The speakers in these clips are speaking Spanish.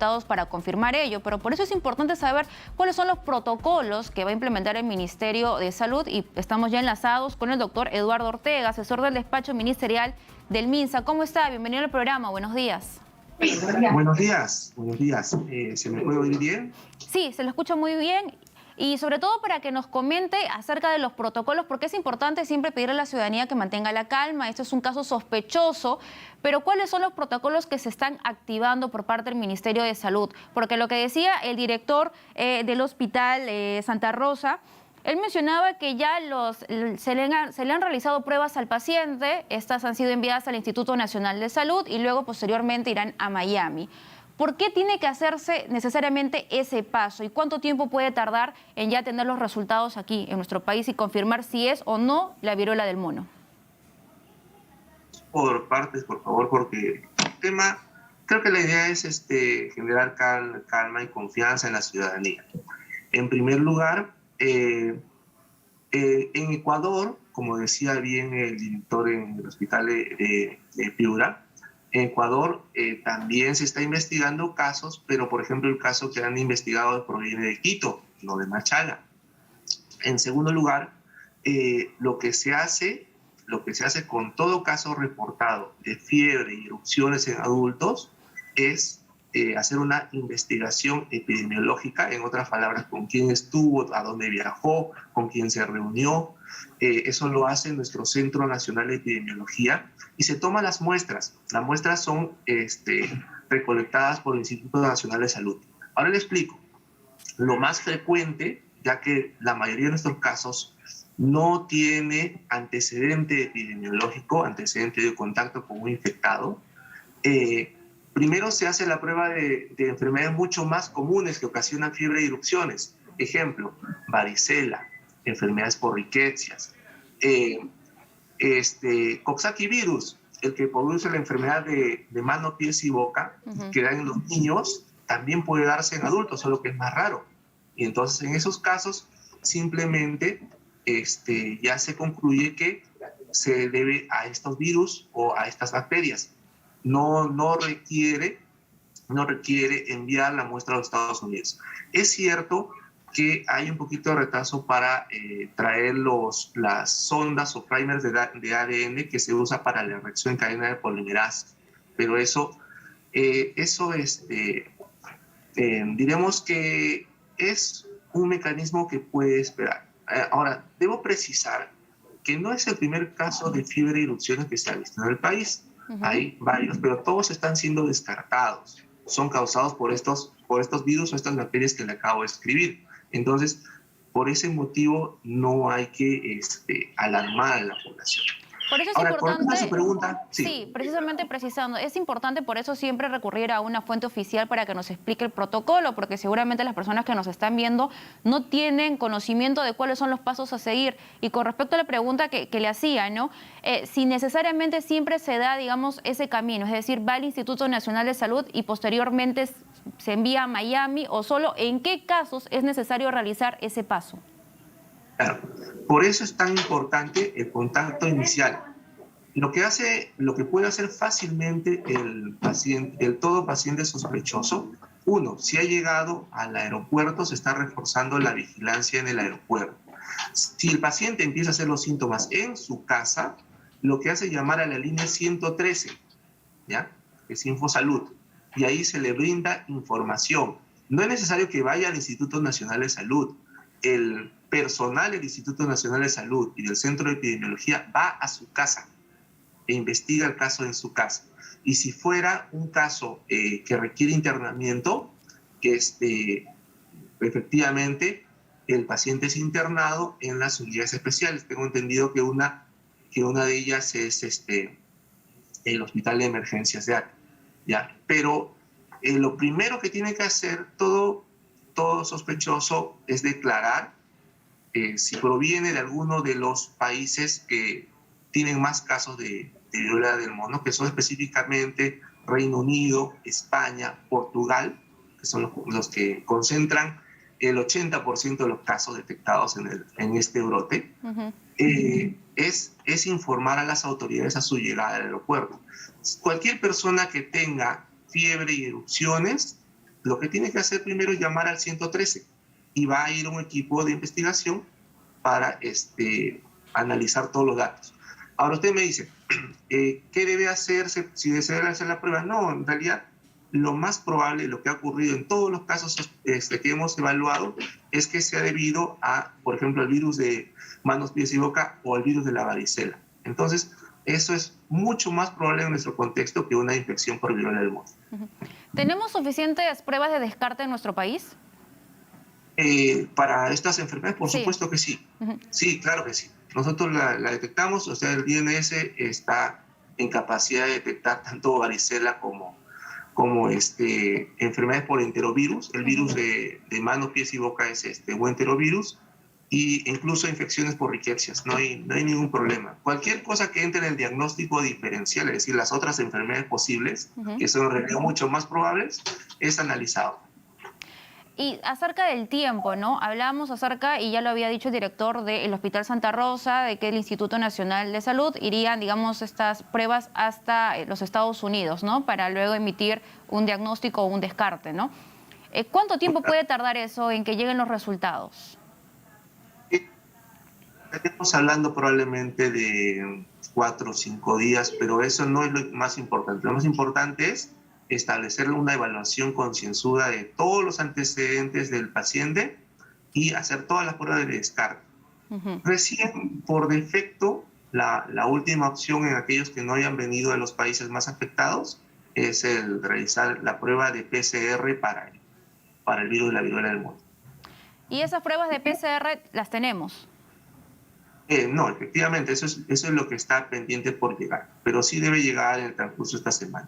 resultados para confirmar ello, pero por eso es importante saber cuáles son los protocolos que va a implementar el Ministerio de Salud, y estamos ya enlazados con el doctor Eduardo Ortega, asesor del despacho ministerial del MINSA. ¿Cómo está? Bienvenido al programa. Buenos días. Buenos días, buenos días. ¿Se me puede oír bien? Sí, se lo escucha muy bien. Y sobre todo para que nos comente acerca de los protocolos, porque es importante siempre pedirle a la ciudadanía que mantenga la calma. Esto es un caso sospechoso, pero ¿cuáles son los protocolos que se están activando por parte del Ministerio de Salud? Porque lo que decía el director del Hospital Santa Rosa, él mencionaba que ya se le han realizado pruebas al paciente. Estas han sido enviadas al Instituto Nacional de Salud y luego posteriormente irán a Miami. ¿Por qué tiene que hacerse necesariamente ese paso? ¿Y cuánto tiempo puede tardar en ya tener los resultados aquí en nuestro país y confirmar si es o no la viruela del mono? Por partes, por favor, porque el tema, creo que la idea es generar calma y confianza en la ciudadanía. En primer lugar, en Ecuador, como decía bien el director en el hospital de Piura, en Ecuador también se está investigando casos, pero por ejemplo el caso que han investigado proviene de Quito, no de Machala. En segundo lugar, lo que se hace con todo caso reportado de fiebre y erupciones en adultos es hacer una investigación epidemiológica, en otras palabras, con quién estuvo, a dónde viajó, con quién se reunió. Eso lo hace nuestro Centro Nacional de Epidemiología y se toman las muestras. Las muestras son recolectadas por el Instituto Nacional de Salud. Ahora le explico. Lo más frecuente, ya que la mayoría de nuestros casos no tiene antecedente epidemiológico, antecedente de contacto con un infectado, primero se hace la prueba de enfermedades mucho más comunes que ocasionan fiebre y erupciones. Ejemplo, varicela, enfermedades por riquecias, Coxsackie virus, el que produce la enfermedad de mano, pies y boca, que da en los niños, también puede darse en adultos, solo que es más raro. Y entonces en esos casos simplemente ya se concluye que se debe a estos virus o a estas bacterias. No requiere enviar la muestra a los Estados Unidos. Es cierto que hay un poquito de retraso para traer las sondas o primers de ADN que se usa para la reacción en cadena de polimerasa, pero diremos que es un mecanismo que puede esperar. Ahora, debo precisar que no es el primer caso de fiebre y erupciones que se ha visto en el país. Hay varios, pero todos están siendo descartados. Son causados por estos virus o estas bacterias que le acabo de escribir. Entonces, por ese motivo no hay que alarmar a la población. Por eso es Ahora, importante, con su pregunta, sí, precisamente precisando, es importante por eso siempre recurrir a una fuente oficial para que nos explique el protocolo, porque seguramente las personas que nos están viendo no tienen conocimiento de cuáles son los pasos a seguir. Y con respecto a la pregunta que le hacía, ¿no? Si necesariamente siempre se da, digamos, ese camino, es decir, va al Instituto Nacional de Salud y posteriormente se envía a Miami, o solo en qué casos es necesario realizar ese paso. Claro. Por eso es tan importante el contacto inicial. Lo que puede hacer fácilmente todo paciente sospechoso, uno, si ha llegado al aeropuerto, se está reforzando la vigilancia en el aeropuerto. Si el paciente empieza a hacer los síntomas en su casa, lo que hace es llamar a la línea 113, ¿ya? Que es Infosalud, y ahí se le brinda información. No es necesario que vaya al Instituto Nacional de Salud. El personal del Instituto Nacional de Salud y del Centro de Epidemiología va a su casa e investiga el caso en su casa. Y si fuera un caso que requiere internamiento, efectivamente el paciente es internado en las unidades especiales. Tengo entendido que una de ellas es el Hospital de Emergencias de Acre, ¿ya? Pero lo primero que tiene que hacer todo sospechoso es declarar si proviene de alguno de los países que tienen más casos de viruela del mono, que son específicamente Reino Unido, España, Portugal, que son los que concentran el 80% de los casos detectados en este brote. Es informar a las autoridades a su llegada al aeropuerto. Cualquier persona que tenga fiebre y erupciones lo que tiene que hacer primero es llamar al 113 y va a ir un equipo de investigación para analizar todos los datos. Ahora usted me dice, ¿qué debe hacerse si desea hacer la prueba? No, en realidad lo más probable, lo que ha ocurrido en todos los casos que hemos evaluado, es que sea debido a, por ejemplo, el virus de manos, pies y boca o el virus de la varicela. Entonces, eso es mucho más probable en nuestro contexto que una infección por viruela del mono. ¿Tenemos suficientes pruebas de descarte en nuestro país? Para estas enfermedades, por Sí. supuesto que sí. Sí, claro que sí. Nosotros la detectamos, o sea, el DNS está en capacidad de detectar tanto varicela como enfermedades por enterovirus. El virus de manos, pies y boca es un enterovirus, y incluso infecciones por riquecias. No hay ningún problema. Cualquier cosa que entre en el diagnóstico diferencial, es decir, las otras enfermedades posibles, que son en realidad mucho más probables, es analizado. Y acerca del tiempo, ¿no? Hablábamos acerca, y ya lo había dicho el director del Hospital Santa Rosa, de que el Instituto Nacional de Salud irían, digamos, estas pruebas hasta los Estados Unidos, ¿no? Para luego emitir un diagnóstico o un descarte, ¿no? ¿Cuánto tiempo puede tardar eso en que lleguen los resultados? Estamos hablando probablemente de 4 o 5 días, pero eso no es lo más importante. Lo más importante es establecer una evaluación concienzuda de todos los antecedentes del paciente y hacer todas las pruebas de descarte. Recién, por defecto, la última opción en aquellos que no hayan venido de los países más afectados es el realizar la prueba de PCR para el virus de la viruela del mono. ¿Y esas pruebas de PCR las tenemos? No, efectivamente, eso es lo que está pendiente por llegar, pero sí debe llegar en el transcurso de esta semana.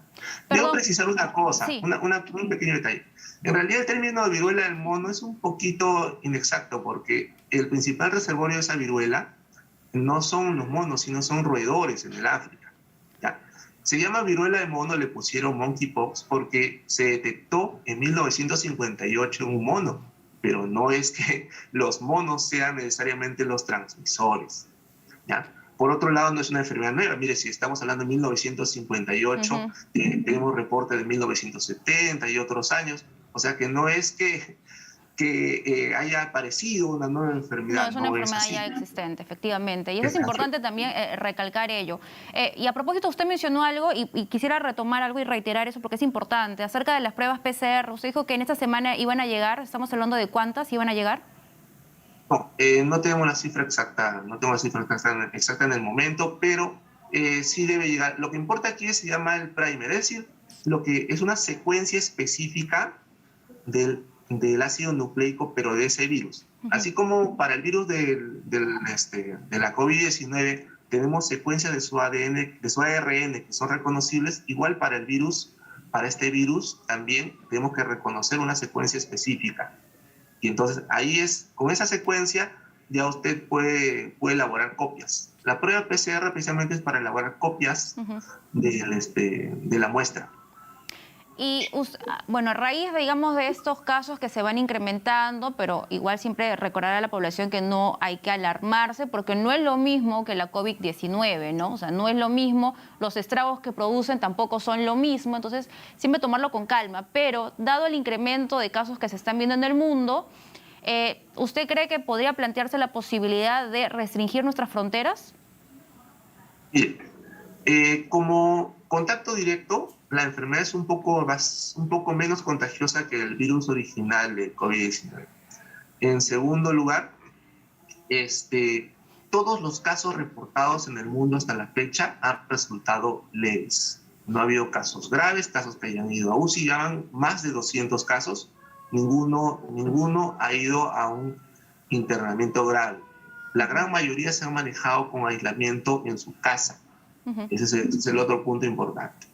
Debo precisar una cosa, sí. un pequeño detalle. En realidad el término de viruela del mono es un poquito inexacto, porque el principal reservorio de esa viruela no son los monos, sino son roedores en el África. ¿Ya? Se llama viruela del mono, le pusieron monkeypox porque se detectó en 1958 en un mono, pero no es que los monos sean necesariamente los transmisores, ¿ya? Por otro lado, no es una enfermedad nueva. Mire, si estamos hablando de 1958, tenemos reportes de 1970 y otros años, o sea que no es que haya aparecido una nueva enfermedad. No, es una enfermedad ya existente, efectivamente. Y eso es importante también recalcar ello. Y a propósito, usted mencionó algo y quisiera retomar algo y reiterar eso porque es importante. Acerca de las pruebas PCR, usted dijo que en esta semana iban a llegar. ¿Estamos hablando de cuántas iban a llegar? No, no tenemos la cifra exacta, exacta en el momento, pero sí debe llegar. Lo que importa aquí se llama el primer, es decir, lo que es una secuencia específica del ácido nucleico, pero de ese virus. Así como para el virus de la COVID-19 tenemos secuencias de su ADN, de su ARN que son reconocibles, igual para el virus, para este virus también tenemos que reconocer una secuencia específica. Y entonces ahí con esa secuencia ya usted puede elaborar copias. La prueba PCR precisamente es para elaborar copias de la muestra. Y bueno, a raíz, digamos, de estos casos que se van incrementando, pero igual siempre recordar a la población que no hay que alarmarse porque no es lo mismo que la COVID-19, ¿no? O sea, no es lo mismo, los estragos que producen tampoco son lo mismo, entonces siempre tomarlo con calma. Pero dado el incremento de casos que se están viendo en el mundo, ¿usted cree que podría plantearse la posibilidad de restringir nuestras fronteras? Mire, como contacto directo, la enfermedad es un poco menos contagiosa que el virus original de COVID-19. En segundo lugar, todos los casos reportados en el mundo hasta la fecha han resultado leves. No ha habido casos graves, casos que hayan ido a UCI, ya van más de 200 casos. Ninguno ha ido a un internamiento grave. La gran mayoría se han manejado con aislamiento en su casa. Ese es el otro punto importante.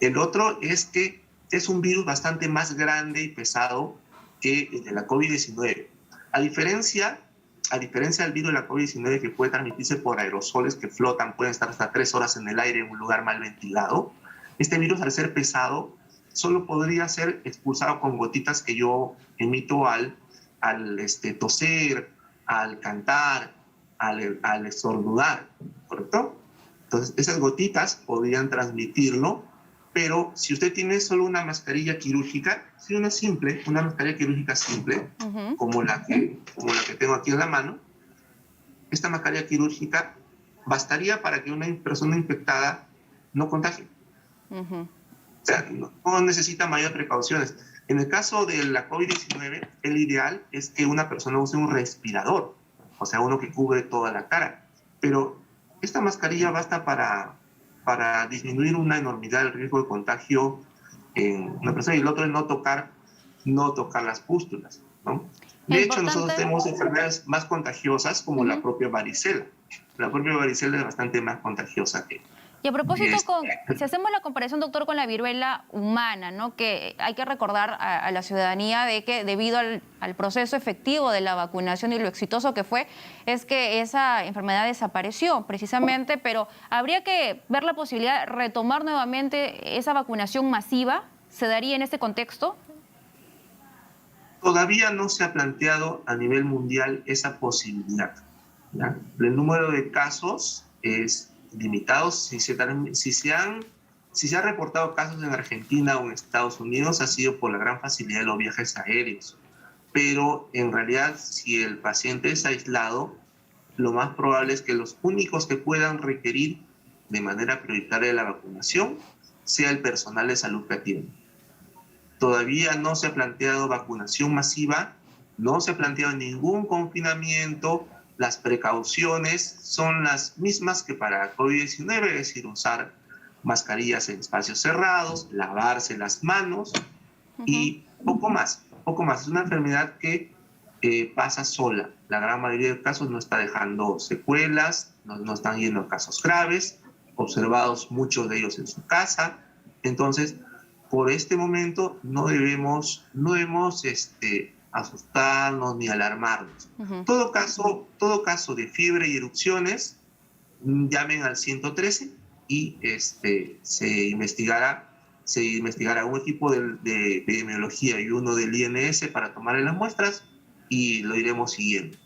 El otro es que es un virus bastante más grande y pesado que el de la COVID-19. A diferencia del virus de la COVID-19 que puede transmitirse por aerosoles que flotan, pueden estar hasta 3 horas en el aire en un lugar mal ventilado, este virus al ser pesado solo podría ser expulsado con gotitas que yo emito al toser, al cantar, al estornudar, ¿correcto? Entonces, esas gotitas podrían transmitirlo Pero si usted tiene solo una mascarilla quirúrgica, si una mascarilla quirúrgica simple, como la que tengo aquí en la mano, esta mascarilla quirúrgica bastaría para que una persona infectada no contagie. O sea, no necesita mayores precauciones. En el caso de la COVID-19, el ideal es que una persona use un respirador, o sea, uno que cubre toda la cara. Pero esta mascarilla basta para disminuir una enormidad del riesgo de contagio en una persona, y el otro es no tocar las pústulas, ¿no? De hecho, nosotros tenemos enfermedades más contagiosas como la propia varicela. La propia varicela es bastante más contagiosa que... Y a propósito, si hacemos la comparación, doctor, con la viruela humana, ¿no? Que hay que recordar a la ciudadanía de que debido al proceso efectivo de la vacunación y lo exitoso que fue, es que esa enfermedad desapareció precisamente, pero habría que ver la posibilidad de retomar nuevamente esa vacunación masiva. ¿Se daría en este contexto? Todavía no se ha planteado a nivel mundial esa posibilidad, ¿ya? El número de casos es limitado. Si se han reportado casos en Argentina o en Estados Unidos, ha sido por la gran facilidad de los viajes aéreos. Pero en realidad, si el paciente es aislado, lo más probable es que los únicos que puedan requerir de manera prioritaria la vacunación sea el personal de salud que atiende. Todavía no se ha planteado vacunación masiva, no se ha planteado ningún confinamiento. Las precauciones son las mismas que para COVID-19, es decir, usar mascarillas en espacios cerrados, lavarse las manos y poco más, poco más. Es una enfermedad que pasa sola. La gran mayoría de casos no está dejando secuelas, no están yendo a casos graves, observados muchos de ellos en su casa. Entonces, por este momento no debemos asustarnos ni alarmarnos. Todo caso de fiebre y erupciones, llamen al 113 y se investigará un equipo de epidemiología y uno del INS para tomarle las muestras y lo iremos siguiendo.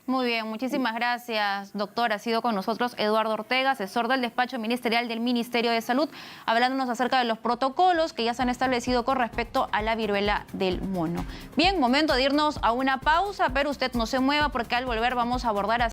Muy bien, muchísimas gracias, doctor. Ha sido con nosotros Eduardo Ortega, asesor del despacho ministerial del Ministerio de Salud, hablándonos acerca de los protocolos que ya se han establecido con respecto a la viruela del mono. Bien, momento de irnos a una pausa, pero usted no se mueva porque al volver vamos a abordar